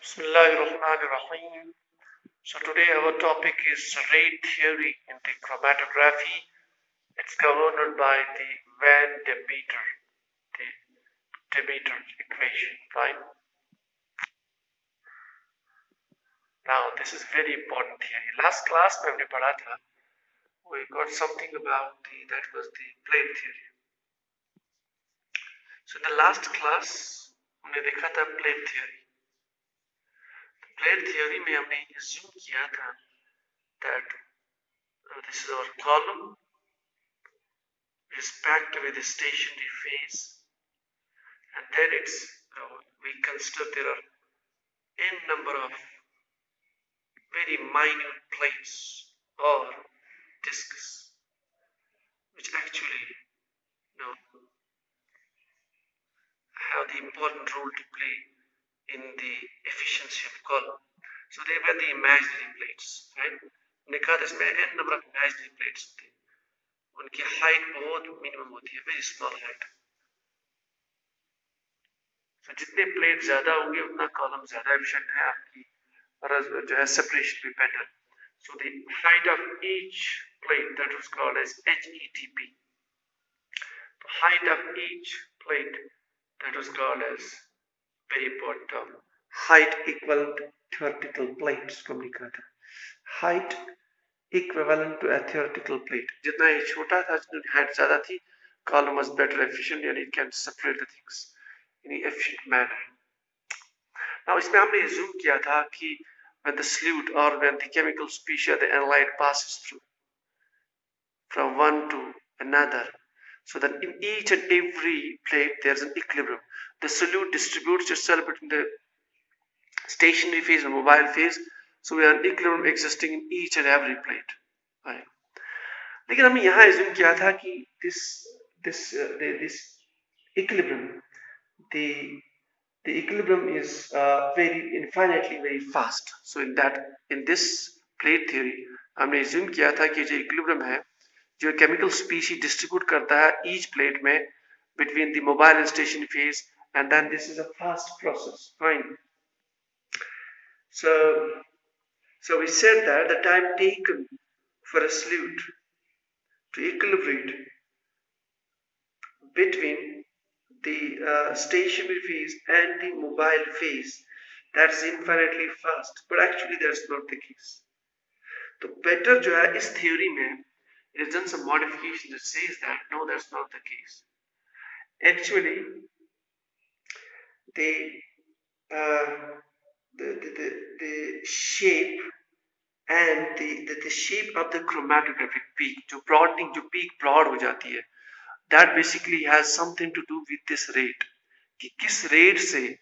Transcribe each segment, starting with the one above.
Bismillahirrahmanirrahim. So today our topic is rate theory in the chromatography. It's governed by the Van the Demeter equation, right? Now this is very important theory. Last class में हमने पढ़ा था, we got something about that was the plate theory. So in the last class हमने देखा था plate theory. Plate theory में हमने assume किया था that this is our column is packed with a stationary phase, and then we consider there are n number of very minute plates or discs which actually have the important role to play in the efficiency of column. So they were the imaginary plates, right? निकाल इसमें n number of imaginary plates होते हैं, उनकी height बहुत minimum होती है, very small height. तो जितने प्लेट ज्यादा होंगे उतना कॉलम ज्यादा एफिशिएंट है, आपकी जो है सेपरेशन भी better. So the height of each plate, that was called as HETP. The height of each plate, that was called as very important term, height equivalent theoretical plates को लिखा था. Height equivalent to a theoretical plate. जितना ये छोटा था, जितनी height ज्यादा थी, column was better efficient and it can separate the things in an efficient manner. Now इसमें हमने assume किया था कि when the solute or when the chemical species of the analyte passes through from one to another, so that in each and every plate there's an equilibrium. The solute distributes itself between the stationary phase and mobile phase, so we have an equilibrium existing in each and every plate. Right. लेकिन हमने यहाँ assume किया था कि this equilibrium, the equilibrium is very infinitely very fast. So in this plate theory हमने assume किया था कि जो equilibrium है, जो chemical species distribute करता है each plate में between the mobile and stationary phase, and then this is a fast process. Fine. So we said that the time taken for a solute to equilibrate between the stationary phase and the mobile phase, that's infinitely fast, but actually that's not the case. तो better जो है इस theory में it has done some modification that says that no, that's not the case. Actually the shape and the shape of the chromatographic peak, जो broadening, जो peak broad हो जाती है, that basically has something to do with this rate, कि किस rate से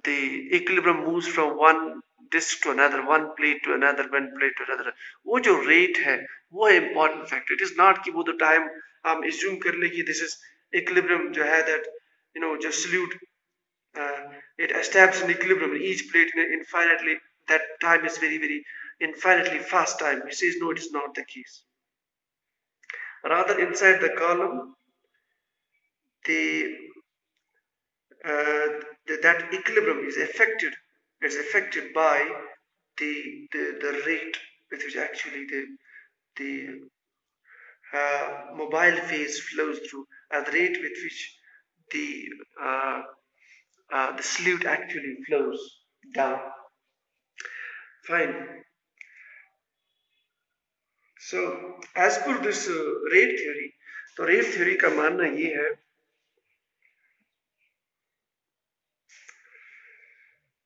the equilibrium moves from one disc to another, one plate to another, one plate to another. वो जो rate है वो है important factor. It is not कि वो तो time हम assume कर ले कि this is equilibrium जो है that just solute it establishes an equilibrium in each plate infinitely, that time is very very infinitely fast time. He says no, it is not the case. Rather inside the column that equilibrium is affected by the rate with which actually the mobile phase flows through, and the rate with which the solute actually flows down. Fine. So as per this rate theory, तो rate theory का मानना ये है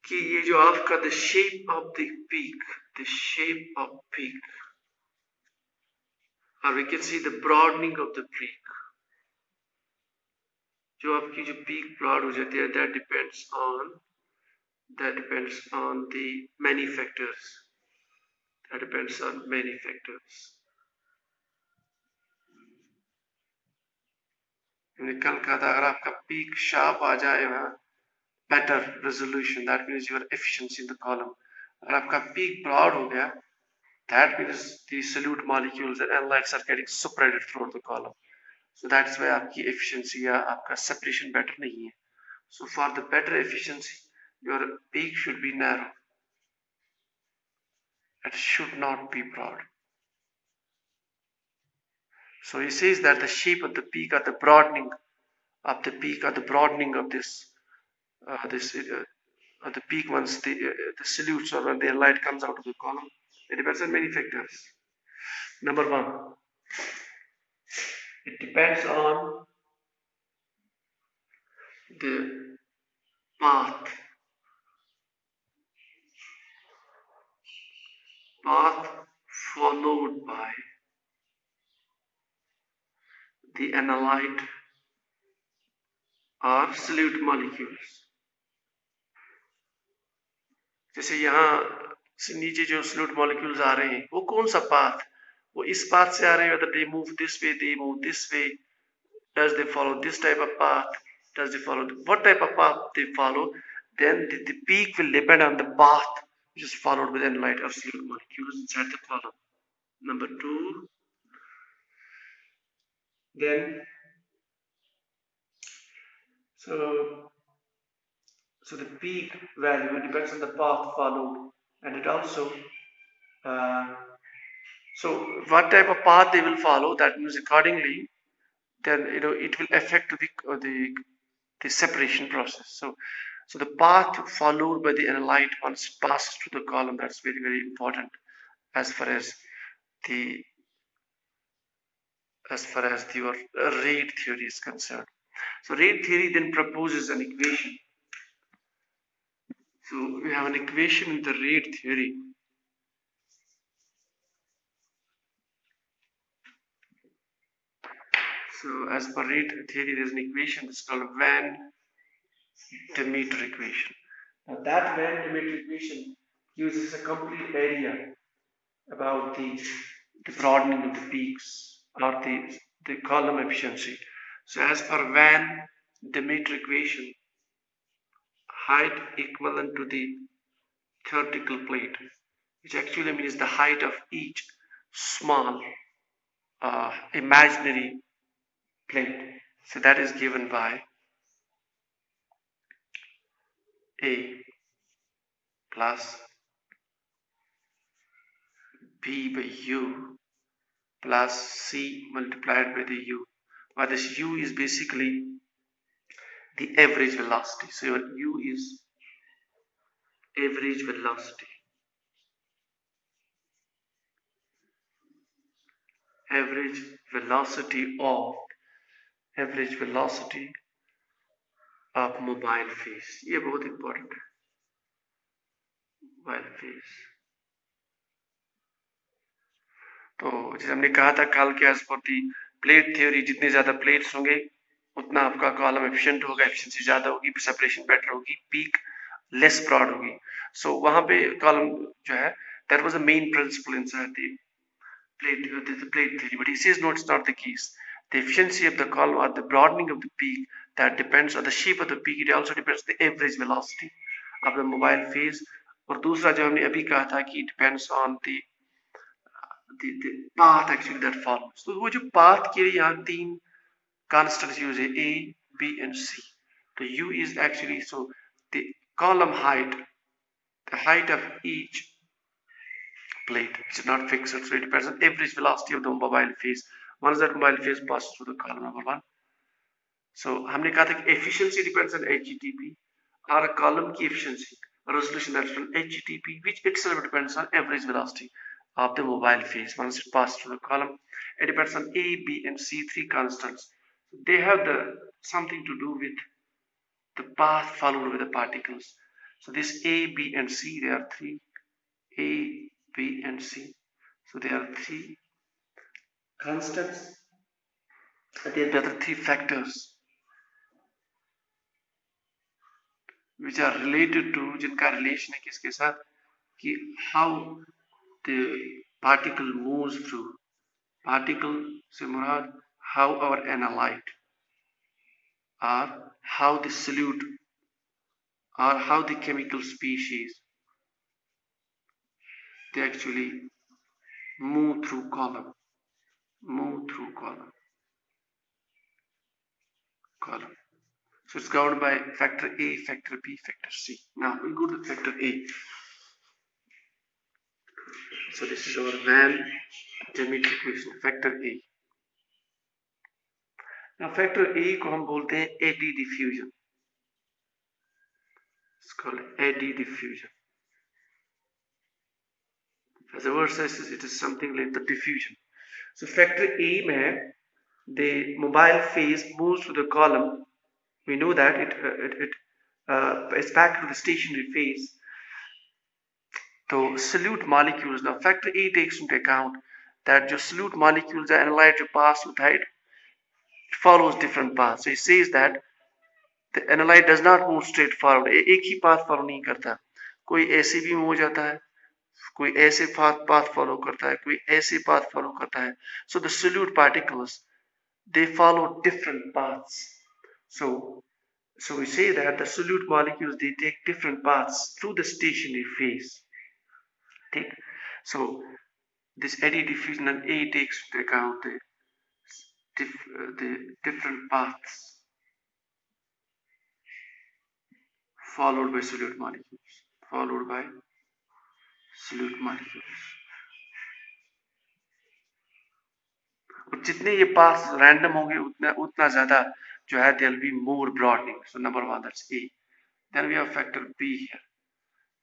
कि ये जो आपका the shape of peak, or we can see the broadening of the peak, जो आपकी जो peak broad हो जाती है, that depends on the many factors. That depends on many factors. कल कहा था अगर आपका peak sharp आ जाएगा, better resolution, that means your efficiency in the column. अगर आपका peak broad हो गया, that means the solute molecules and analytes are getting separated throughout the column. So that's why आपकी efficiency या आपका separation better नहीं है. So for the better efficiency, your peak should be narrow. It should not be broad. So he says that the shape of the peak or the broadening of the peak or the broadening of the peak once the solutes or when their light comes out of the column, it depends on many factors. Number one, it depends on the path path followed by the analyte or solute molecules. जैसे यहाँ से नीचे जो solute molecules आ रहे हैं वो कौन सा path, वो इस path से आ रहे हैं, whether they move this way, they move this way, does they follow this type of path, does they follow what type of path they follow, then the peak will depend on the path which is followed by the analyte or solute molecules inside the column. Number two, then so the peak value depends on the path followed, and it also so what type of path they will follow, that means accordingly then it will affect the separation process. So the path followed by the analyte once it passes through the column, that's very, very important as far as the your rate theory is concerned. So rate theory then proposes an equation. So we have an equation in the rate theory. So as per rate theory, there is an equation that's called Van Demeter equation. Now that Van Demeter equation uses a complete area about the broadening of the peaks or the column efficiency. So as per Van Demeter equation, height equivalent to the theoretical plate, which actually means the height of each small imaginary plate. So that is given by A plus B by U plus C multiplied by the U, where this U is basically the average velocity. So your U is average velocity. Average velocity of mobile phase. ये बहुत important है. Mobile phase. तो जैसे हमने कहा था कल के एज पर दी प्लेट थ्योरी, जितने ज्यादा प्लेट्स होंगे उतना आपका कॉलम एफिशिएंट होगा, एफिशिएंसी ज्यादा होगी, सेपरेशन बेटर होगी, पीक लेस ब्रॉड होगी. सो वहां पे कॉलम जो है that was the main principle inside the plate theory, but he says no, it's not the case. The efficiency of the column or the broadening of the peak, that depends on the shape of the peak. It also depends on the average velocity of the mobile phase. और दूसरा जो हमने अभी कहा था कि it depends on the path actually that follows. तो वो जो path के लिए यहाँ तीन constants use है, A, B and C. तो U is actually, so the column height, the height of each plate is not fixed, so it depends on average velocity of the mobile phase once that mobile phase passes through the column. Number one. So हमने कहा था कि efficiency depends on HETP, or a column की efficiency resolution, that's from HETP, which itself depends on average velocity of the mobile phase once it passes through the column. It depends on A, B and C, three constants. They have something to do with the path followed by the particles. So this A, B and C, there are three, A, B and C. So there are three constants, and there are three factors which are related to, जिनका relation है किसके साथ, कि how the particle moves through. Particle से मुराद how our analyte or how the solute or how the chemical species they actually move through column. So it's governed by factor A, factor B, factor C. Now we go to factor A. So this is our Van Dermit equation, factor A. Now factor A को हम बोलते हैं eddy diffusion. It's called eddy diffusion. As the word says, it is something like the diffusion. So factor A में the mobile phase moves to the column. We know that it's back to the stationary phase. So solute molecules. Now factor A takes into account that your solute molecules are analyzed to pass with height. It follows different paths. So it says that the analyte does not move straight forward. एक ही path follow नहीं करता. कोई ऐसे भी move जाता है, कोई ऐसे path follow करता है, कोई ऐसे path follow करता है. So the solute particles, they follow different paths. So we say that the solute molecules, they take different paths through the stationary phase. Okay? So this eddy diffusion and A takes into account the different paths followed by solute molecules. जितने ये paths random होंगे उतना ज्यादा जो है there will be more broadening. So number one, that's A. Then we have factor B here.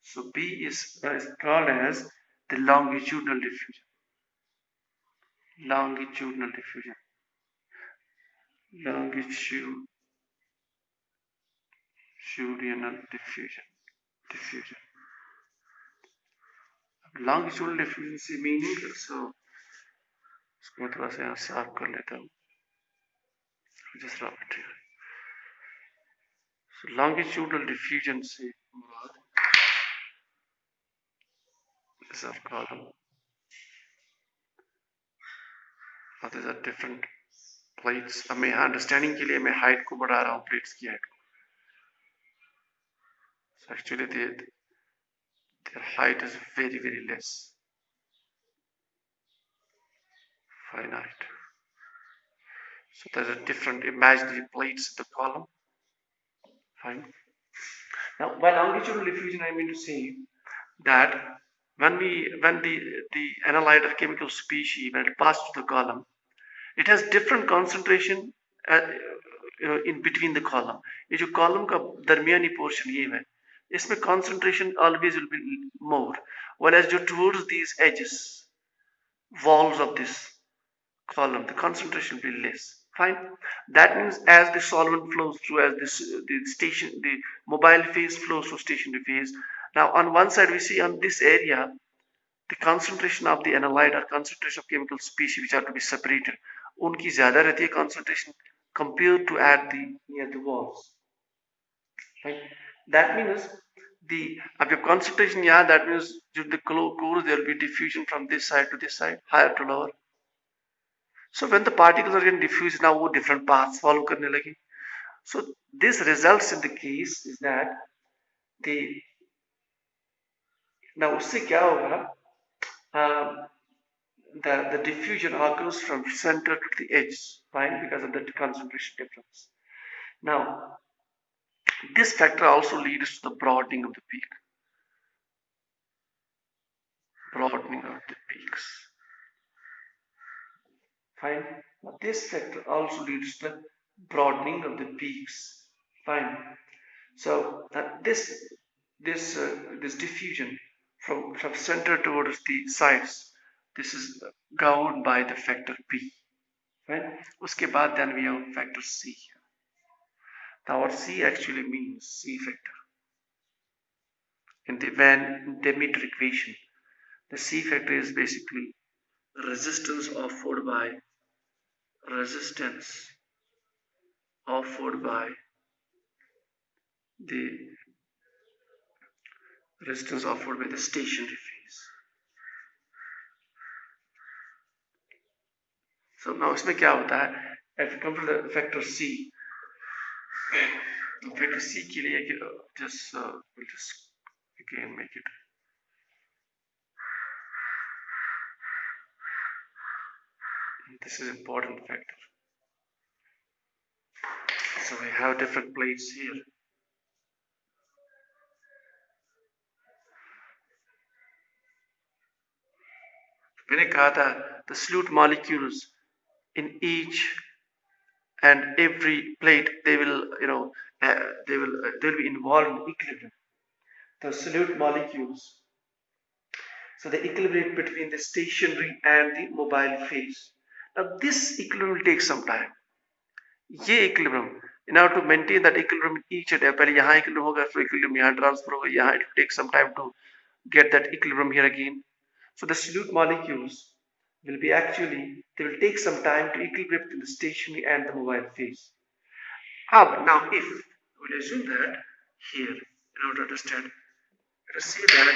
So B is called as the longitudinal diffusion. Longitudinal diffusion. Longitudinal diffusion से meaning, so इसको मैं थोड़ा सा यहाँ साफ कर लेता हूँ. Just rub it here. So longitudinal diffusion से मुराद is our column. Now these are different plates. अब मैं यहाँ understanding के लिए मैं height को बढ़ा रहा हूँ, plates की height को. So actually their height is very, very less. Finite. So there's a different imaginary plates in the column. Fine. Now by longitudinal diffusion I mean to say that when the analyte or chemical species, when it passes to the column, it has different concentration in between the column. ये जो column का दरमियानी portion ये है, इसमें concentration always will be more, whereas जो towards these edges, walls of this column, the concentration will be less. Fine. That means as the solvent flows through, as the mobile phase flows through stationary phase. Now on one side we see on this area the concentration of the analyte or concentration of chemical species which are to be separated, उनकी ज़्यादा रहती है concentration compared to at the near the walls. Right? That means अब जब concentration यहाँ, that means जो the core there will be diffusion from this side to this side, higher to lower. So when the particles are getting diffused, now वो different paths follow करने लगे. So this results in the case is that now उससे क्या होगा? The diffusion occurs from center to the edge, right? Because of the concentration difference. Now, this factor also leads to the broadening of the peak. Broadening of the peaks. Fine. Now, this factor also leads to the broadening of the peaks. Fine. So this diffusion from center towards the sides, this is governed by the factor P. Right? उसके बाद then we have factor C. Now what C actually means, C factor. In the Van Dermit equation, the C factor is basically resistance offered by the stationary phase. So now इसमें क्या होता है? If you come to the factor C, factor C के लिए we'll just again make it. This is important factor. So we have different plates here. मैंने कहा था the solute molecules in each and every plate they will they will be involved in equilibrium. The solute molecules, so they equilibrate between the stationary and the mobile phase. Now this equilibrium will take some time. ये equilibrium, in order to maintain that equilibrium in each and every, पहले यहाँ equilibrium होगा, फिर equilibrium यहाँ transfer होगा, यहाँ it will take some time to get that equilibrium here again. So the solute molecules will be actually, they will take some time to equilibrate between the stationary and the mobile phase. Now if we'll assume that here, in order to understand, let us say that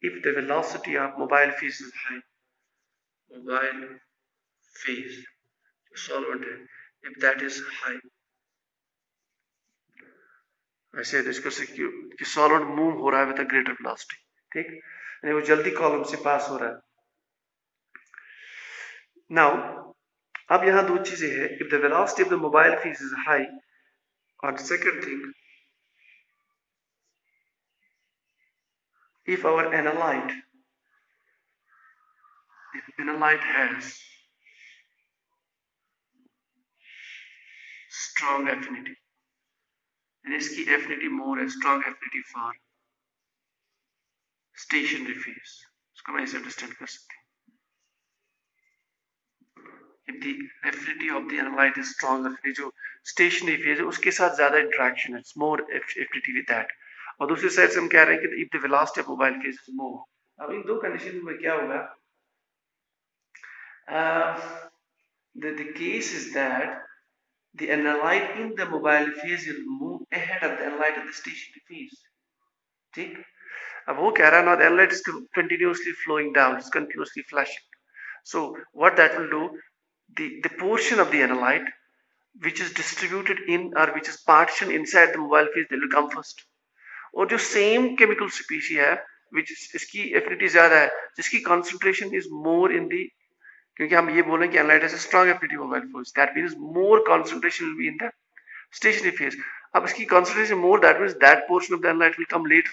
if the velocity of mobile phase is high, mobile phase solvent है, if that is high, ऐसे discuss कि solvent move हो रहा है with a greater velocity, ठीक, यानी वो जल्दी कॉलम से पास हो रहा है. नाउ अब यहाँ दो चीजें हैं, if the velocity of the mobile phase is high, और second thing, if our analyte has strong affinity, and इसकी affinity more है, strong affinity for stationary phase, इसको मैं ऐसे अंडरस्टैंड कर सकती हूँ. If the affinity of the analyte is strong, affinity जो stationary phase है उसके साथ ज्यादा interaction है, it's more affinity with that. और दूसरी साइड से हम कह रहे हैं कि if the velocity of mobile phase is more. अब इन दो कंडीशन में क्या होगा? The case is that the analyte in the mobile phase will move ahead of the analyte in the stationary phase. ठीक? अब वो कह रहा है now the analyte is continuously flowing down, it's continuously flashing. So what that will do, the portion of the analyte which is distributed in or which is partitioned inside the mobile phase, they will come first. और जो same chemical species है which इसकी affinity ज्यादा है, जिसकी concentration is more in the, क्योंकि हम ये बोल रहे हैं कि analyte has a strong affinity mobile phase, that means more concentration will be in the stationary phase. अब इसकी concentration more, that means that portion of the analyte will come later.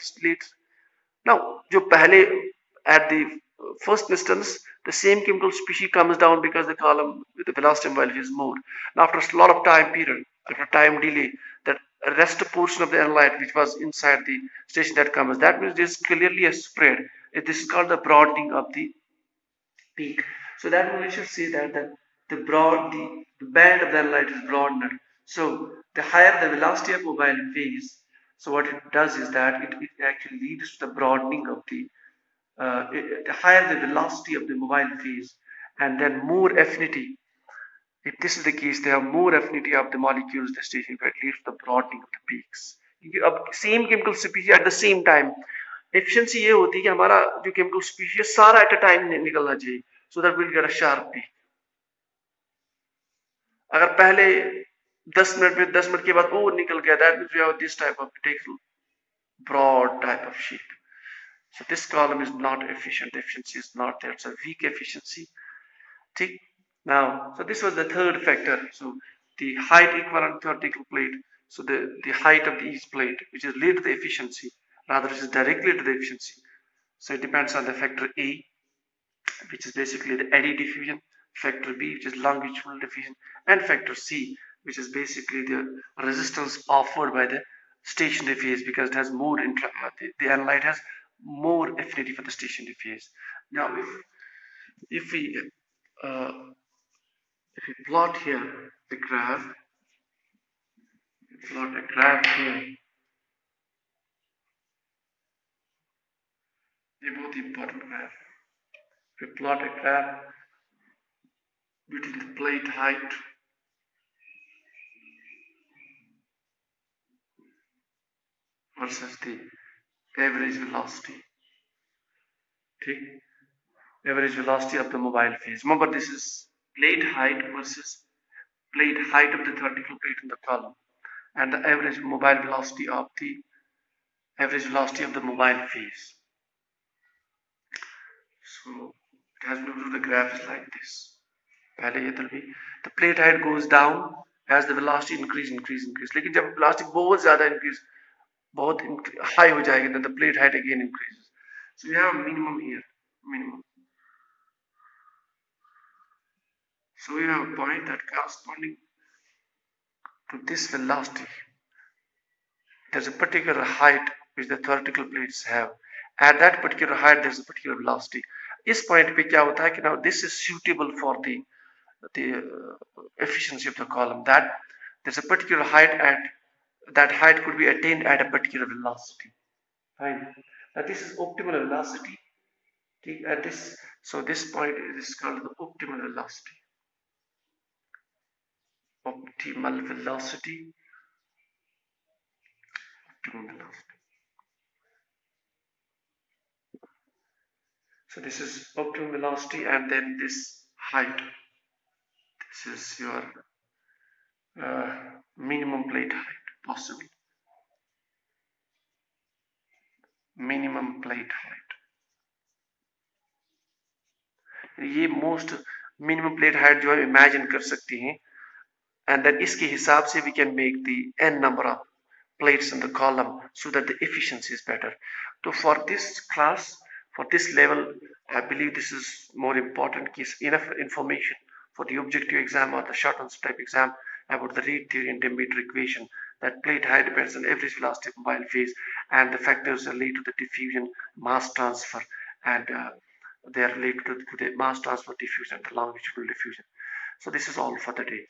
Now जो पहले at the first instance the same chemical species comes down because the column with the velocity mobile phase is more. Now after a lot of time period, after time delay, that rest portion of the analyte which was inside the station that comes, that means there is clearly a spread. This is called the broadening of the peak. So that means we should say that the band of the analyte is broadened. So the higher the velocity of mobile phase, so what it does is that it actually leads to the broadening of the higher the velocity of the mobile phase, and then more affinity. If this is the case, they have more affinity of the molecules the station, but it leads to the broadening of the peaks. अब same chemical species at the same time, efficiency ये होती है कि हमारा जो chemical species है सारा at a time निकलना चाहिए, so that we'll get a sharp peak. अगर पहले 10 मिनट के बाद वो निकल गया, that means we have this type of, it takes broad type of shape. So this column is not efficient. The efficiency is not there. It's a weak efficiency. ठीक? Now, so this was the third factor. So the height equivalent vertical plate. So the height of each plate, which is lead to the efficiency, rather it is directly to the efficiency. So it depends on the factor A, which is basically the eddy diffusion, factor B, which is longitudinal diffusion, and factor C, which is basically the resistance offered by the stationary phase, because it has more the analyte has more affinity for the stationary phase. Now, if we plot here the graph, plot a graph here, a both important graph. We plot a graph between the plate height versus the average velocity. ठीक? Average velocity of the mobile phase. Remember, this is plate height versus plate height of the vertical plate in the column, and the average velocity of the mobile phase. So It has been the graph is like this. पहले ये तो भी the plate height goes down as the velocity increase. लेकिन जब velocity बहुत ज़्यादा increase बहुत high हो जाएगी then the plate height again increases. So you have a minimum here, minimum. So you have a point that corresponding to this velocity. There's a particular height which the theoretical plates have. At that particular height, there's a particular velocity. इस point पे क्या होता है कि now this is suitable for the efficiency of the column. That there's a particular height at that height could be attained at a particular velocity. Fine. Now this is optimal velocity. At this, so this point is called the optimal velocity. Optimal velocity. Optimal velocity. So this is optimum velocity and then this height. This is your minimum plate height possible. Minimum plate height. ये most minimum plate height जो है imagine कर सकती हैं and then इसके हिसाब से we can make the n number of plates in the column so that the efficiency is better. So for this class, for this level, I believe this is more important. Enough information for the objective exam or the short answer type exam about the Reid theory and Dambeter equation, that plate height depends on average velocity of mobile phase and the factors relate to the diffusion, mass transfer, and they are related to the mass transfer, diffusion, and the longitudinal diffusion. So this is all for the day.